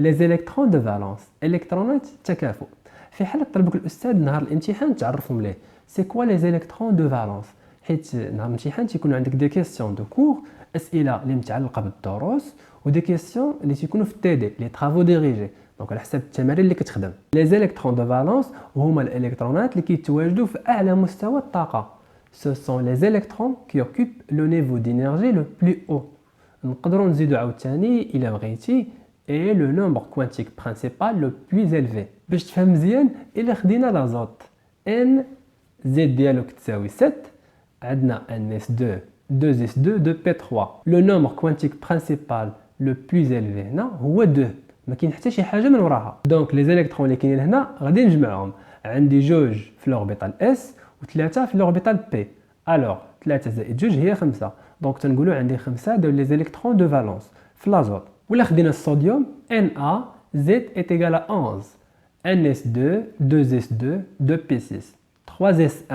لي زيليكترون دو فالونس، الكترونات التكافؤ. في حاله طلبك الاستاذ نهار الامتحان تعرفهم ليه سي كوا لي زيليكترون دو فالونس، حيت نهار الامتحان تيكون عندك دي كيسيون دو كور، اسئله اللي متعلقه بالدروس، ودي كيسيون اللي تيكونوا في التي دي لي طرافو ديريجي، دونك على حسب التمارين اللي كتخدم. لي زيليكترون دو فالونس هما الالكترونات اللي كيتواجدوا في اعلى مستوى الطاقه. Ce sont les électrons qui occupent le niveau d'énergie le plus haut. نقدروا نزيدوا عاوتاني الى بغيتي et le nombre quantique principal le plus élevé. باش تفهم مزيان الا خدينا لازوت n z ديالو كتساوي 7، عندنا NS2 2S2 2P3. Le nombre quantique principal le plus élevé هنا هو 2، ما كاين حتى شي حاجه من وراها. دونك لي زيليكترون اللي كاينين هنا غادي نجمعهم، عندي جوج في لوربيتال اس وثلاثه في لوربيتال بي. الوغ 3 زائد 2 هي 5، دونك تنقولوا عندي 5 ديال لي زيليكترون دو فالونس في لازوت. ولا خدينا الصوديوم Na Z est égal à 11، NS2 2S2 2P6 3S1.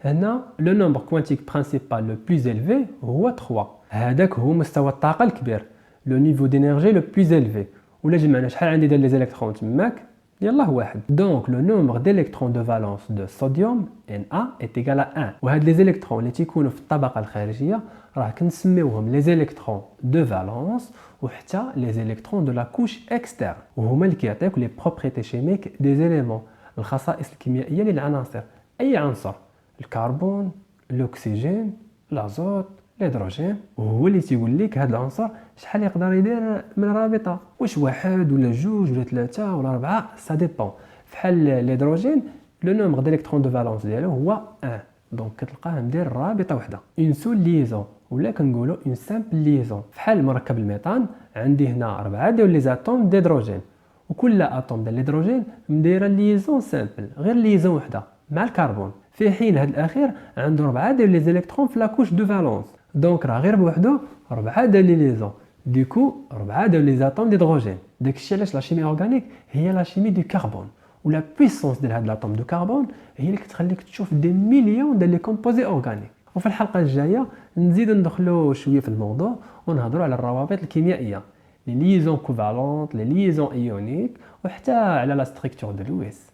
هنا لو نومبر كوانتيك برينسيبال لو بلوز إليفي هو 3، هذاك هو مستوى الطاقه الكبير، لو نيفو دينيرجي لو بلوز إليفي. ولا جمعنا شحال عندي ديال لي زيليكترون تماك؟ يلاه واحد. دونك لو نومبر ديليكترون دو فالونس دو صوديوم Na est égal à 1. وهاد لي زيليكترون اللي تيكونوا في الطبقه الخارجيه راه كنسميوهم لي زيليكترون دو فالونس، وحتى لي زيليكترون دو لا كوش اكسترن، وهما اللي كيعطيوك لي بروبريتي شيميك دي زيليمون، الخصائص الكيميائيه للعناصر. اي عنصر، الكربون، الاكسجين، الازوت، الهيدروجين، وهو اللي تيقول لك هذا العنصر شحال يقدر يدير من رابطه، واش واحد ولا جوج ولا ثلاثه ولا اربعه، سا ديبون. فحال الهيدروجين لو نومبر ديليكترون دو فالونس ديالو هو 1، دونك كتلقاه مدير رابطه وحده. اون سول ليزون ولا كنقولوا اون سامبل ليزون. فحال مركب الميثان عندي هنا 4 ديال لي زاتوم ديدروجين، وكل اتوم ديال الهيدروجين مديره ليزون سامبل، غير ليزون وحده مع الكربون، في حين هذا الاخير عنده 4 ديال لي زيليكترون في لاكوش دو فالونس، دونك راه غير بوحدو 4 ديال لي ليزون، ديكو 4 ديال لي زاتوم ديدروجين. داكشي علاش لا شيمي اورغانيك هي لا شيمي دو كربون، ولا بويسونس ديال هاد لاتوم دو كربون هي اللي كتخليك تشوف دي مليون ديال لي كومبوزي اورغانيك. وفي الحلقه الجايه نزيد ندخلوا شويه في الموضوع ونهضروا على الروابط الكيميائيه، لي ليزون كوفالونت، لي ليزون ايونيك، وحتى على لا ستركتور دو لويس.